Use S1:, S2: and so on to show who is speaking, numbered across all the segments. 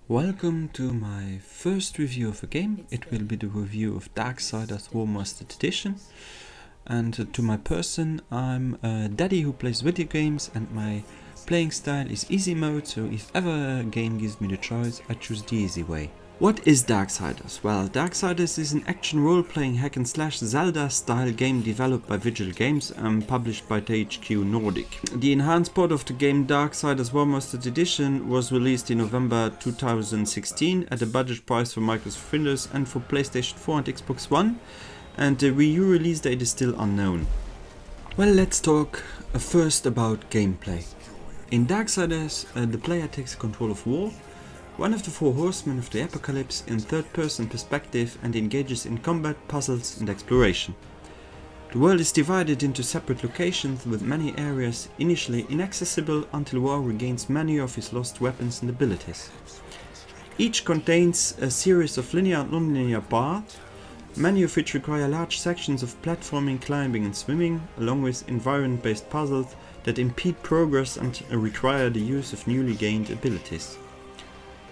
S1: Welcome to my first review of a game. It will be the review of Darksiders Warmastered edition. And to my person, I'm a daddy who plays video games and my playing style is easy mode, so if ever a game gives me the choice, I choose the easy way. What is Darksiders? Well, Darksiders is an action role-playing hack-and-slash Zelda-style game developed by Vigil Games and published by THQ Nordic. The enhanced port of the game Darksiders Warmastered Edition was released in November 2016 at a budget price for Microsoft Windows and for PlayStation 4 and Xbox One, and the Wii U release date is still unknown. Well, let's talk first about gameplay. In Darksiders, the player takes control of war, one of the four horsemen of the apocalypse, in third-person perspective and engages in combat, puzzles and exploration. The world is divided into separate locations with many areas initially inaccessible until war regains many of his lost weapons and abilities. Each contains a series of linear and non-linear paths, many of which require large sections of platforming, climbing and swimming, along with environment-based puzzles that impede progress and require the use of newly gained abilities.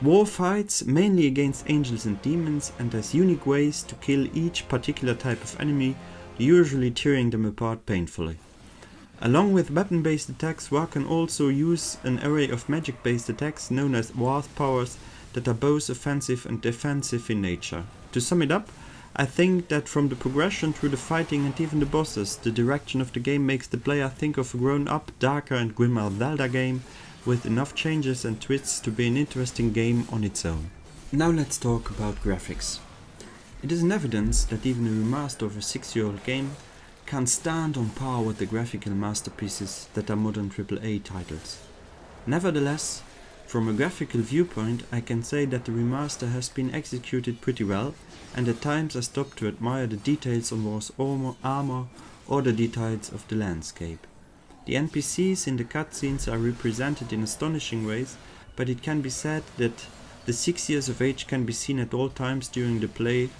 S1: War fights mainly against angels and demons and has unique ways to kill each particular type of enemy, usually tearing them apart painfully. Along with weapon-based attacks, War can also use an array of magic-based attacks known as War's powers that are both offensive and defensive in nature. To sum it up, I think that from the progression through the fighting and even the bosses, the direction of the game makes the player think of a grown-up, darker and grimmer Zelda game with enough changes and twists to be an interesting game on its own. Now let's talk about graphics. It is an evidence that even a remaster of a 6-year-old game can stand on par with the graphical masterpieces that are modern AAA titles. Nevertheless, from a graphical viewpoint, I can say that the remaster has been executed pretty well, and at times I stop to admire the details on War's armor or the details of the landscape. The NPCs in the cutscenes are represented in astonishing ways, but it can be said that the 6 years of age can be seen at all times during the play,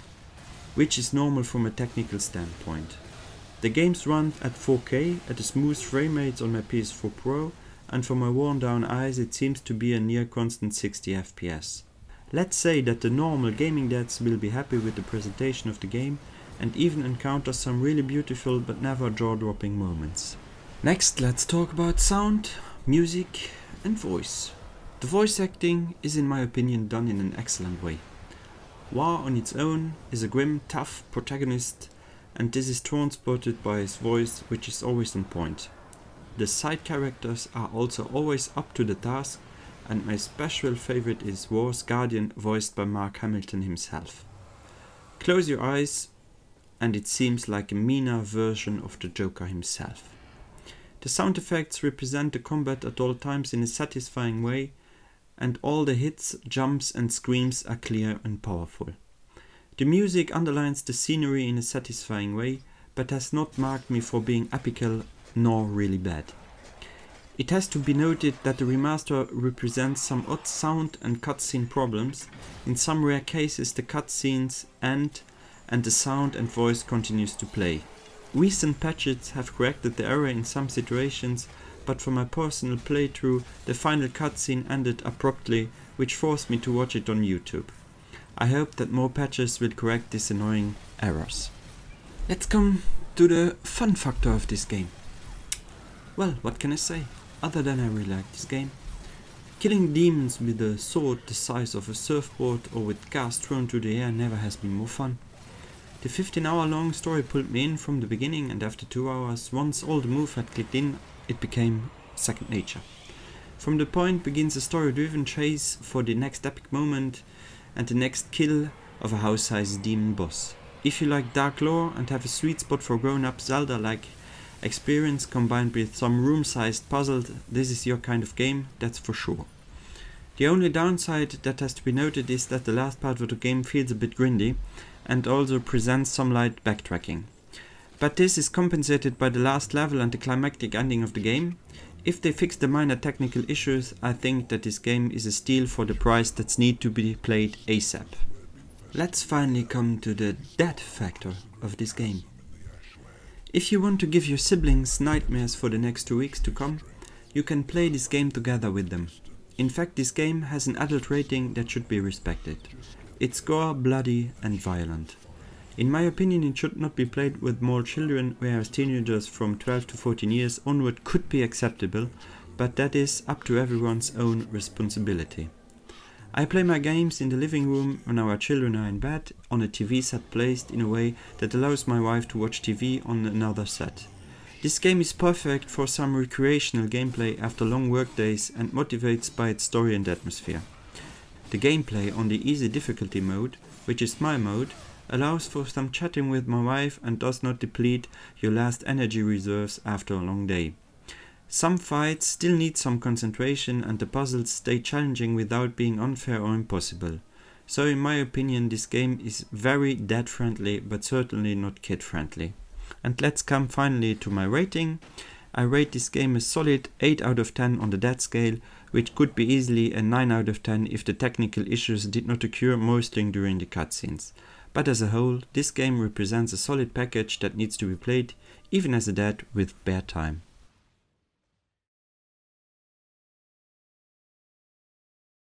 S1: which is normal from a technical standpoint. The games run at 4K at a smooth frame rate on my PS4 Pro, and for my worn down eyes it seems to be a near constant 60 FPS. Let's say that the normal gaming dads will be happy with the presentation of the game and even encounter some really beautiful but never jaw-dropping moments. Next, let's talk about sound, music and voice. The voice acting is in my opinion done in an excellent way. War on its own is a grim, tough protagonist, and this is transported by his voice, which is always on point. The side characters are also always up to the task, and my special favorite is War's Guardian, voiced by Mark Hamilton himself. Close your eyes and it seems like a meaner version of the Joker himself. The sound effects represent the combat at all times in a satisfying way, and all the hits, jumps and screams are clear and powerful. The music underlines the scenery in a satisfying way, but has not marked me for being epical nor really bad. It has to be noted that the remaster represents some odd sound and cutscene problems. In some rare cases the cutscenes end and the sound and voice continues to play. Recent patches have corrected the error in some situations, but for my personal playthrough the final cutscene ended abruptly, which forced me to watch it on YouTube. I hope that more patches will correct these annoying errors. Let's come to the fun factor of this game. Well, what can I say, other than I really like this game. Killing demons with a sword the size of a surfboard or with cars thrown through the air never has been more fun. The 15-hour-long story pulled me in from the beginning, and after 2 hours, once all the moves had clicked in, it became second nature. From the point begins a story-driven chase for the next epic moment and the next kill of a house-sized demon boss. If you like dark lore and have a sweet spot for grown-up Zelda-like experience combined with some room-sized puzzles, this is your kind of game, that's for sure. The only downside that has to be noted is that the last part of the game feels a bit grindy and also presents some light backtracking. But this is compensated by the last level and the climactic ending of the game. If they fix the minor technical issues, I think that this game is a steal for the price that's need to be played ASAP. Let's finally come to the dad factor of this game. If you want to give your siblings nightmares for the next 2 weeks to come, you can play this game together with them. In fact, this game has an adult rating that should be respected. It's gore, bloody and violent. In my opinion, it should not be played with more children, whereas teenagers from 12 to 14 years onward could be acceptable, but that is up to everyone's own responsibility. I play my games in the living room when our children are in bed, on a TV set placed in a way that allows my wife to watch TV on another set. This game is perfect for some recreational gameplay after long work days and motivates by its story and atmosphere. The gameplay on the easy difficulty mode, which is my mode, allows for some chatting with my wife and does not deplete your last energy reserves after a long day. Some fights still need some concentration and the puzzles stay challenging without being unfair or impossible. So in my opinion this game is very dad friendly but certainly not kid friendly. And let's come finally to my rating. I rate this game a solid 8 out of 10 on the dad scale, which could be easily a 9 out of 10 if the technical issues did not occur mostly during the cutscenes. But as a whole, this game represents a solid package that needs to be played even as a dad with bare time.